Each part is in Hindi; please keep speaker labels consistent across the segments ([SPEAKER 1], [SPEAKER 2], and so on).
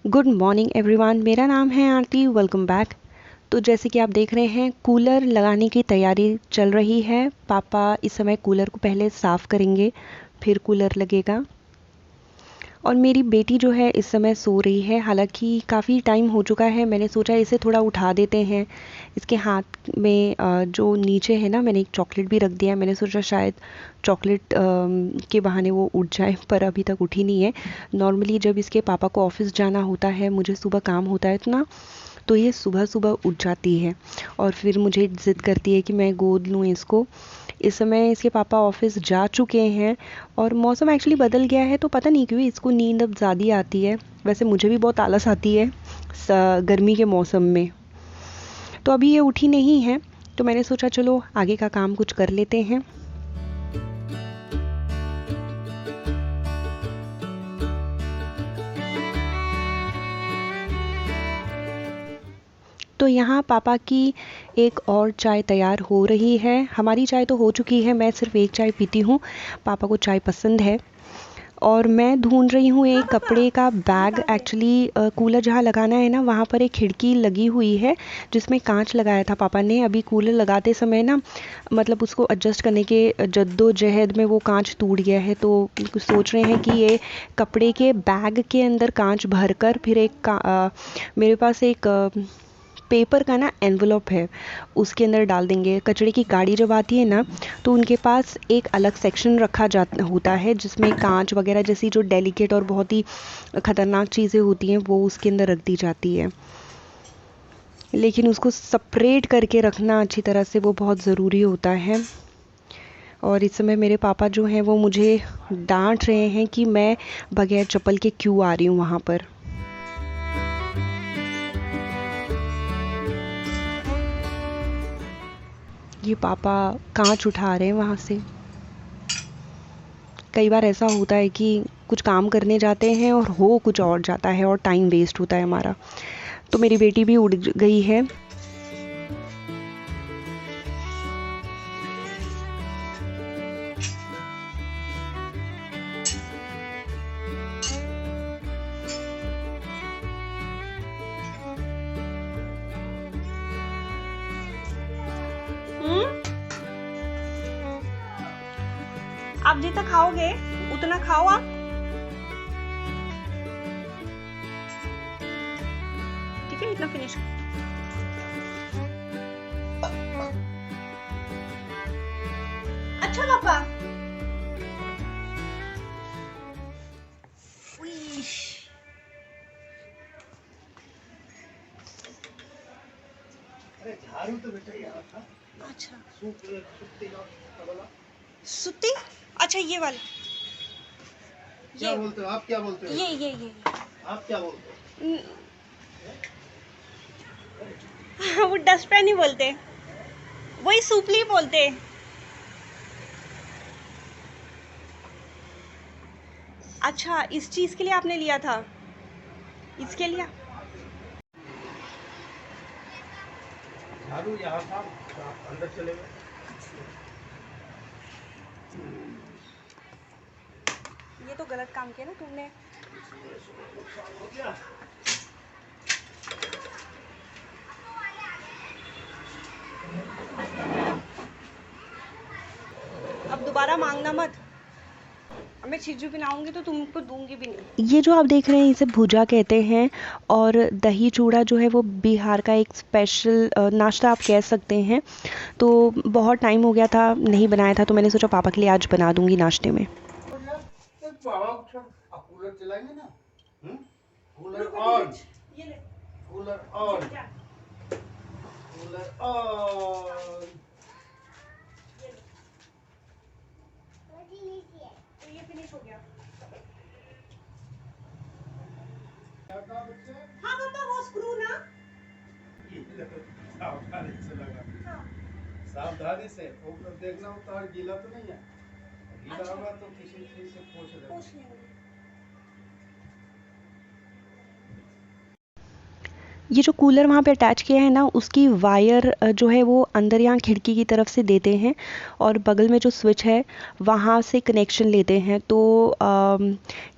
[SPEAKER 1] गुड मॉर्निंग एवरीवन, मेरा नाम है आरती। Welcome back. तो जैसे कि आप देख रहे हैं, कूलर लगाने की तैयारी चल रही है। पापा इस समय कूलर को पहले साफ़ करेंगे, फिर कूलर लगेगा। और मेरी बेटी जो है इस समय सो रही है। हालांकि काफ़ी टाइम हो चुका है, मैंने सोचा इसे थोड़ा उठा देते हैं। इसके हाथ में जो नीचे है ना, मैंने एक चॉकलेट भी रख दिया है। मैंने सोचा शायद चॉकलेट के बहाने वो उठ जाए, पर अभी तक उठी नहीं है। नॉर्मली जब इसके पापा को ऑफिस जाना होता है, मुझे सुबह काम होता है तो ये सुबह सुबह उठ जाती है और फिर मुझे ज़िद करती है कि मैं गोद लूँ इसको। इस समय इसके पापा ऑफिस जा चुके हैं और मौसम एक्चुअली बदल गया है, तो पता नहीं क्यों इसको नींद अब ज़्यादा आती है। वैसे मुझे भी बहुत आलस आती है गर्मी के मौसम में। तो अभी ये उठी नहीं है, तो मैंने सोचा चलो आगे का काम कुछ कर लेते हैं। तो यहाँ पापा की एक और चाय तैयार हो रही है। हमारी चाय तो हो चुकी है, मैं सिर्फ एक चाय पीती हूँ, पापा को चाय पसंद है। और मैं ढूंढ रही हूँ एक कपड़े का बैग। एक्चुअली कूलर जहाँ लगाना है ना, वहाँ पर एक खिड़की लगी हुई है जिसमें कांच लगाया था पापा ने। अभी कूलर लगाते समय ना, मतलब उसको एडजस्ट करने के जद्दोजहद में वो कांच टूट गया है। तो सोच रहे हैं कि ये कपड़े के बैग के अंदर कांच भरकर फिर मेरे पास एक पेपर का ना एनवलप है, उसके अंदर डाल देंगे। कचरे की गाड़ी जब आती है ना, तो उनके पास एक अलग सेक्शन रखा जाता होता है जिसमें कांच वगैरह जैसी जो डेलिकेट और बहुत ही ख़तरनाक चीज़ें होती हैं वो उसके अंदर रख दी जाती है। लेकिन उसको सेपरेट करके रखना अच्छी तरह से वो बहुत ज़रूरी होता है। और इस समय मेरे पापा जो हैं वो मुझे डांट रहे हैं कि मैं बगैर चप्पल के क्यों आ रही हूँ वहाँ पर। ये पापा कांच उठा रहे हैं वहाँ से। कई बार ऐसा होता है कि कुछ काम करने जाते हैं और हो कुछ और जाता है और टाइम वेस्ट होता है हमारा। तो मेरी बेटी भी उठ गई है। आप जितना खाओगे उतना खाओ आप। ठीक है, इतना फिनिश। अच्छा पापा।
[SPEAKER 2] अरे झाड़ू तो बेटा यहाँ था।
[SPEAKER 1] अच्छा,
[SPEAKER 2] सुत्ती का वाला।
[SPEAKER 1] सुती। अच्छा, ये वाला।
[SPEAKER 2] क्या बोलते हो आप? क्या बोलते हो?
[SPEAKER 1] ये
[SPEAKER 2] आप क्या बोलते
[SPEAKER 1] वो डस्टबिन नहीं बोलते, वही सुपली बोलते। अच्छा, इस चीज के लिए आपने लिया था, इसके लिए।
[SPEAKER 2] झाड़ू यहाँ था, आप अंदर चले गए।
[SPEAKER 1] ये तो गलत काम किया ना तुमने।
[SPEAKER 2] हो गया।
[SPEAKER 1] अब दोबारा मांगना मत। अब मैं छिजू बनाऊंगी तो तुमको दूंगी भी नहीं। ये जो आप देख रहे हैं इसे भुजा कहते हैं। और दही चूड़ा जो है वो बिहार का एक स्पेशल नाश्ता आप कह सकते हैं। तो बहुत टाइम हो गया था, नहीं बनाया था, तो मैंने सोचा पापा के लिए आज बना दूंगी नाश्ते में।
[SPEAKER 2] कूलर चलाएंगे ना। Cooler on. Cooler on. Cooler on.
[SPEAKER 1] तो ये फिनिश हो गया। हाँ पापा, वो स्क्रू ना।
[SPEAKER 2] सावधानी से लगा।
[SPEAKER 1] हाँ।
[SPEAKER 2] सावधानी से ऊपर देखना होता है, गीला तो नहीं है। गीला
[SPEAKER 1] अच्छा।
[SPEAKER 2] होगा तो किसी चीज से पोंछ लेना।
[SPEAKER 1] पूछ लेंगे। ये जो कूलर वहाँ पे अटैच किया है ना, उसकी वायर जो है वो अंदर यहाँ खिड़की की तरफ से देते हैं और बगल में जो स्विच है वहाँ से कनेक्शन लेते हैं। तो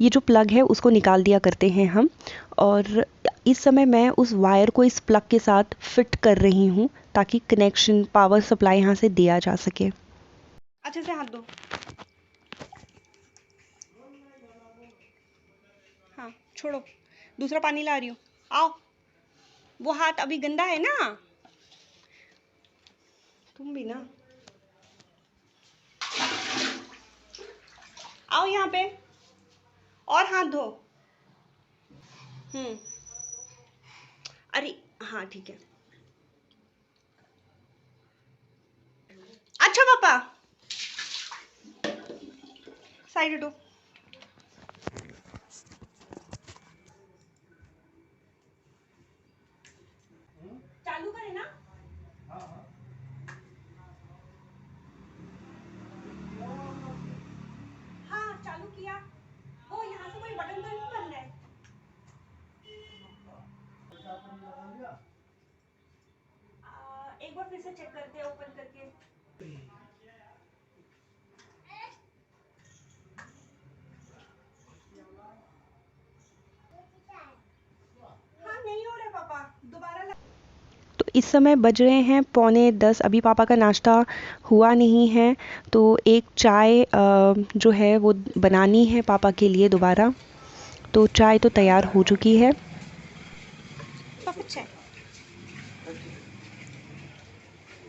[SPEAKER 1] ये जो प्लग है उसको निकाल दिया करते हैं हम, और इस समय मैं उस वायर को इस प्लग के साथ फिट कर रही हूँ ताकि कनेक्शन पावर सप्लाई यहाँ से दिया जा सके। अच्छे से हाथ दो। हाँ छोड़ो, दूसरा पानी ला रही हूँ, आओ। वो हाथ अभी गंदा है ना, तुम भी ना आओ यहाँ पे और हाथ धो। अरे हाँ ठीक है। अच्छा पापा, साइड हटो। चालू करें ना?
[SPEAKER 2] हाँ हाँ।
[SPEAKER 1] हाँ चालू किया। वो यहाँ से कोई बटन तो नहीं बन रहा है? एक बार फिर से चेक करते हैं ओपन करके। हाँ नहीं हो रहा पापा, दोबारा। तो इस समय बज रहे हैं 9:45, अभी पापा का नाश्ता हुआ नहीं है। तो एक चाय जो है वो बनानी है पापा के लिए दोबारा। तो चाय तो तैयार हो चुकी है। पापा चाय।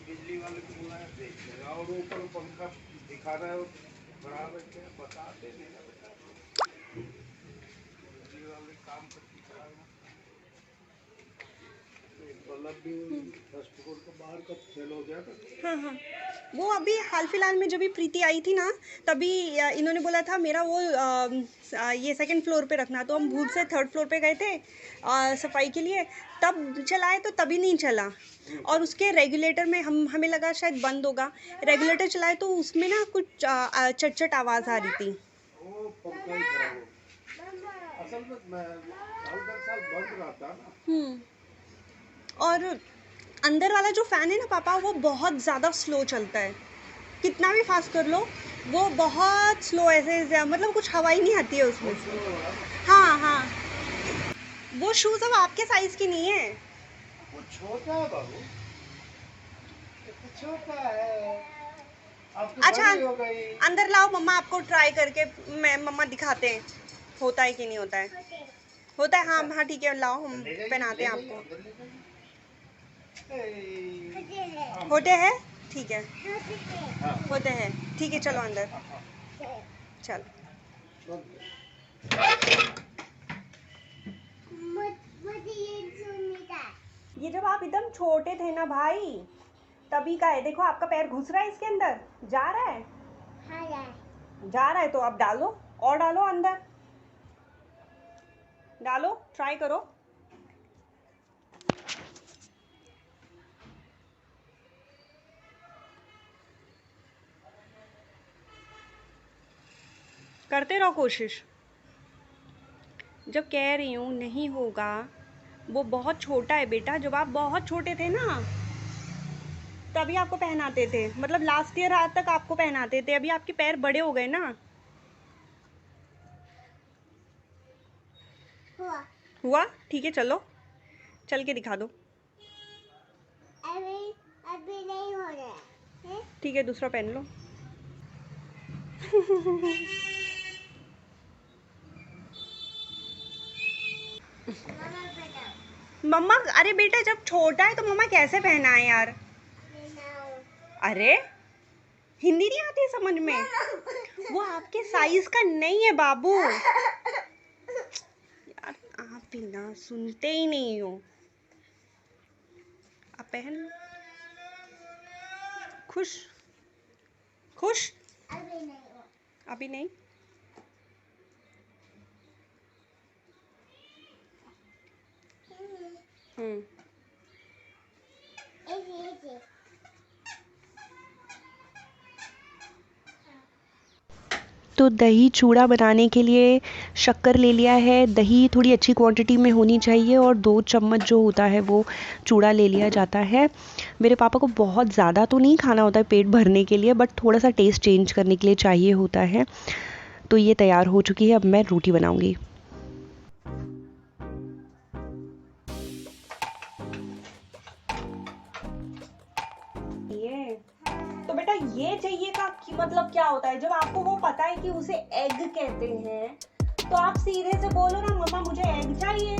[SPEAKER 2] बिजली वाले को बुलाया, देख लेगा। और ऊपर पंखा दिखा रहा है, बढ़ा रखे हैं, बताते नहीं ना बेटा। बिजली वाले काम करती कराना। बल्ब भी फर्स्ट फ्लोर का बाहर का फेल हो गया था।
[SPEAKER 1] हाँ हाँ, वो अभी हाल फिलहाल में जब भी प्रीति आई थी ना, तभी इन्होंने बोला था मेरा वो ये सेकंड फ्लोर पे रखना। तो हम भूल से थर्ड फ्लोर पे गए थे सफाई के लिए, तब चलाए तो तभी नहीं चला। और उसके रेगुलेटर में हमें लगा शायद बंद होगा। रेगुलेटर चलाए तो उसमें ना कुछ चट आवाज़ आ रही थी।
[SPEAKER 2] वो पंखा ही खराब हो गया। असल में साल दर साल बंद रहता ना।
[SPEAKER 1] और अंदर वाला जो फ़ैन है ना पापा, वो बहुत ज़्यादा स्लो चलता है। कितना भी फास्ट कर लो वो बहुत स्लो, ऐसे मतलब कुछ हवा ही नहीं आती है उसमें से। हाँ हाँ, वो शूज़ अब आपके साइज़ की नहीं है।
[SPEAKER 2] वो छोटा है बाबू, इतना छोटा है। आपकी
[SPEAKER 1] अच्छा
[SPEAKER 2] बड़ी हो गई।
[SPEAKER 1] अंदर लाओ, मम्मा आपको ट्राई करके मम्मा दिखाते हैं होता है कि नहीं होता है। होता है हाँ हाँ ठीक है, लाओ हम
[SPEAKER 2] ले जाइए,
[SPEAKER 1] पहनाते हैं
[SPEAKER 2] ले जाइए,
[SPEAKER 1] आपको।
[SPEAKER 2] अंदर ले जाइए।
[SPEAKER 1] होते हैं ठीक है,
[SPEAKER 2] हाँ।
[SPEAKER 1] होते हैं ठीक है, चलो अंदर चलो। ये जब आप एकदम छोटे थे ना भाई, तभी का है। देखो आपका पैर घुस रहा है इसके अंदर, जा रहा है। हाँ, जा रहा है तो अब डालो, और डालो अंदर, डालो, ट्राई करो। करते रहो कोशिश। जब कह रही हूँ नहीं होगा, वो बहुत छोटा है बेटा। जब आप बहुत छोटे थे ना तभी आपको पहनाते थे, मतलब लास्ट ईयर आज तक आपको पहनाते थे। अभी आपके पैर बड़े हो गए ना। हुआ ठीक है, चलो चल के दिखा दो। अभी अभी नहीं हो रहा है। ठीक है दूसरा पहन लो। मम्मा, अरे बेटा जब छोटा है तो मम्मा कैसे पहना है यार। अरे हिंदी नहीं आती है समझ में, वो आपके साइज का नहीं है बाबू। यार आप भी ना सुनते ही नहीं हो। आप पहन लो। खुश खुश। अभी नहीं। हम्म। तो दही चूड़ा बनाने के लिए शक्कर ले लिया है। दही थोड़ी अच्छी क्वांटिटी में होनी चाहिए और 2 चम्मच जो होता है वो चूड़ा ले लिया जाता है। मेरे पापा को बहुत ज़्यादा तो नहीं खाना होता है पेट भरने के लिए, बट थोड़ा सा टेस्ट चेंज करने के लिए चाहिए होता है। तो ये तैयार हो चुकी है, अब मैं रोटी बनाऊंगी।
[SPEAKER 3] ये तो बेटा ये चाहिए का कि मतलब क्या होता है? जब आपको वो पता है कि उसे एग कहते हैं तो आप सीधे से बोलो ना मम्मा मुझे एग चाहिए।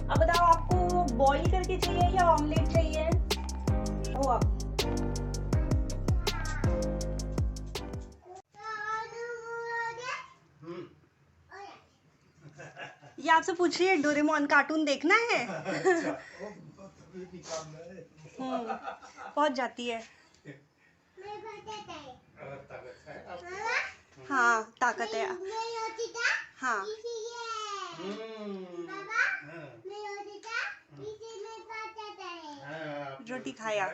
[SPEAKER 3] अब बताओ आपको बॉईल करके चाहिए या ऑमलेट चाहिए? ओ अब ये आपसे पूछ रही है डोरेमोन कार्टून देखना है? पहुंच जाती है। हाँ ताकत है। हाँ रोटी खाया।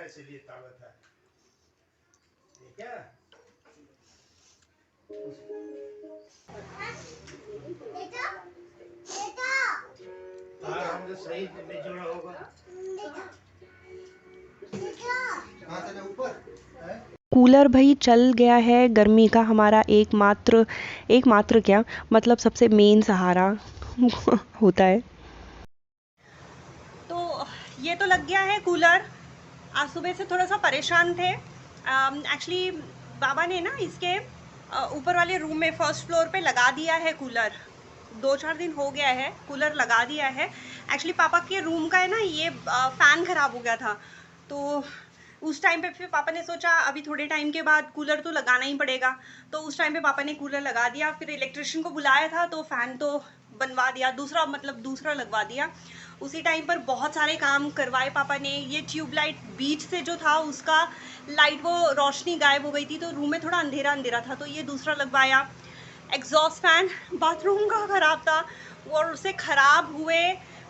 [SPEAKER 2] सही में जोड़ा होगा।
[SPEAKER 1] कूलर भाई चल गया है, गर्मी का हमारा एकमात्र क्या मतलब सबसे मेन सहारा होता है।
[SPEAKER 3] तो ये तो लग गया है कूलर। आज सुबह से थोड़ा सा परेशान थे। एक्चुअली बाबा ने ना इसके ऊपर वाले रूम में फर्स्ट फ्लोर पे लगा दिया है कूलर। 2-4 दिन हो गया है कूलर लगा दिया है। एक्चुअली पापा के रूम का है ना ये फ़ैन ख़राब हो गया था, तो उस टाइम पे फिर पापा ने सोचा अभी थोड़े टाइम के बाद कूलर तो लगाना ही पड़ेगा। तो उस टाइम पे पापा ने कूलर लगा दिया। फिर इलेक्ट्रिशियन को बुलाया था तो फ़ैन तो बनवा दिया, दूसरा लगवा दिया। उसी टाइम पर बहुत सारे काम करवाए पापा ने। ये ट्यूबलाइट बीच से जो था उसका लाइट वो रोशनी गायब हो गई थी, तो रूम में थोड़ा अंधेरा अंधेरा था, तो ये दूसरा लगवाया। एग्जॉस्ट फैन बाथरूम का ख़राब था और उसे ख़राब हुए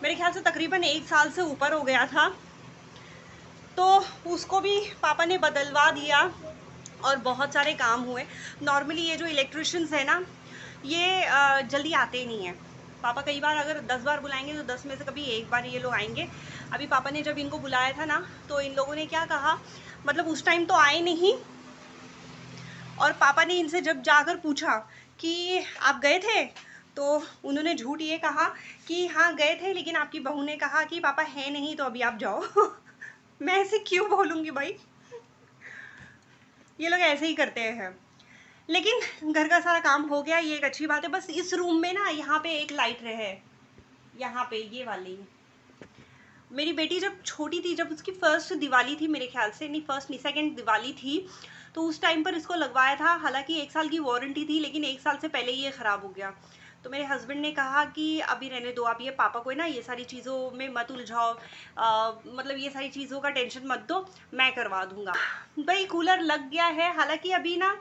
[SPEAKER 3] मेरे ख्याल से तकरीबन 1 साल से ऊपर हो गया था, तो उसको भी पापा ने बदलवा दिया और बहुत सारे काम हुए। नॉर्मली ये जो इलेक्ट्रिशियंस है ना ये जल्दी आते नहीं हैं। पापा कई बार अगर 10 बार बुलाएंगे तो 10 में से कभी 1 बार ये लोग आएंगे। अभी पापा ने जब इनको बुलाया था ना तो इन लोगों ने क्या कहा, मतलब उस टाइम तो आए नहीं, और पापा ने इनसे जब जाकर पूछा कि आप गए थे, तो उन्होंने झूठ ये कहा कि हाँ गए थे, लेकिन आपकी बहू ने कहा कि पापा है नहीं तो अभी आप जाओ। मैं ऐसे क्यों बोलूँगी भाई, ये लोग ऐसे ही करते हैं। लेकिन घर का सारा काम हो गया, ये एक अच्छी बात है। बस इस रूम में ना यहाँ पे एक लाइट रहे, यहाँ पे ये वाली। मेरी बेटी जब छोटी थी, जब उसकी फर्स्ट दिवाली थी मेरे ख्याल से, नहीं फर्स्ट नहीं सेकंड दिवाली थी, तो उस टाइम पर इसको लगवाया था। हालांकि 1 साल की वारंटी थी, लेकिन 1 साल से पहले ही ये ख़राब हो गया। तो मेरे हस्बैंड ने कहा कि अभी रहने दो, आप ये पापा को है ना ये सारी चीज़ों में मत उलझाओ, मतलब ये सारी चीज़ों का टेंशन मत दो, मैं करवा दूंगा। भाई कूलर लग गया है। हालांकि अभी ना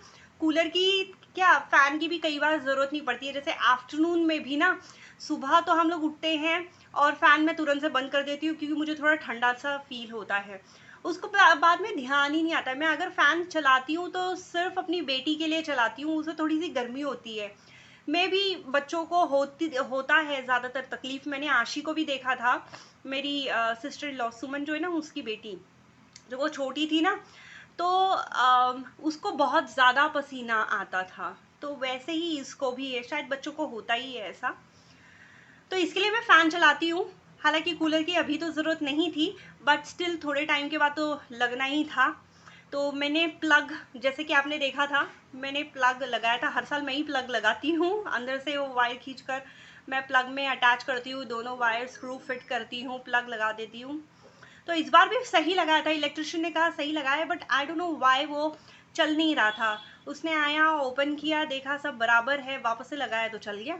[SPEAKER 3] कूलर की क्या फ़ैन की भी कई बार ज़रूरत नहीं पड़ती है। जैसे आफ्टरनून में भी ना, सुबह तो हम लोग उठते हैं और फ़ैन मैं तुरंत से बंद कर देती हूँ क्योंकि मुझे थोड़ा ठंडा सा फील होता है। उसको बाद में ध्यान ही नहीं आता है। मैं अगर फ़ैन चलाती हूँ तो सिर्फ अपनी बेटी के लिए चलाती हूँ, उसे थोड़ी सी गर्मी होती है। मैं भी बच्चों को होता है ज़्यादातर तकलीफ़। मैंने आशी को भी देखा था, मेरी सिस्टर इन लॉ सुमन जो है ना उसकी बेटी, जब वो छोटी थी ना तो उसको बहुत ज़्यादा पसीना आता था। तो वैसे ही इसको भी है, शायद बच्चों को होता ही है ऐसा। तो इसके लिए मैं फ़ैन चलाती हूँ। हालांकि कूलर की अभी तो ज़रूरत नहीं थी, बट स्टिल थोड़े टाइम के बाद तो लगना ही था। तो मैंने प्लग, जैसे कि आपने देखा था, मैंने प्लग लगाया था। हर साल मैं ही प्लग लगाती हूँ, अंदर से वो वायर खींचकर मैं प्लग में अटैच करती हूँ, दोनों वायर स्क्रू फिट करती हूँ, प्लग लगा देती हूँ। तो इस बार भी सही लगाया था, इलेक्ट्रिशियन ने कहा सही लगाया, but I don't know why वो चल नहीं रहा था। उसने आया, ओपन किया, देखा सब बराबर है, वापस से लगाया तो चल गया।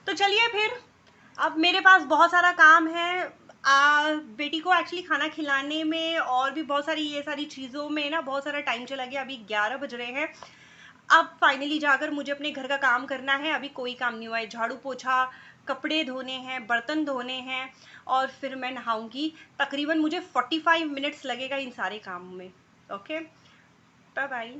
[SPEAKER 3] तो चलिए फिर, अब मेरे पास बहुत सारा काम है। बेटी को एक्चुअली खाना खिलाने में और भी बहुत सारी ये सारी चीज़ों में ना बहुत सारा टाइम चला गया। अभी 11 बज रहे हैं। अब फाइनली जाकर मुझे अपने घर का काम करना है। अभी कोई काम नहीं हुआ है, झाड़ू पोछा, कपड़े धोने हैं, बर्तन धोने हैं, और फिर मैं नहाऊंगी। तकरीबन मुझे 45 मिनट्स लगेगा इन सारे कामों में। Okay, bye bye.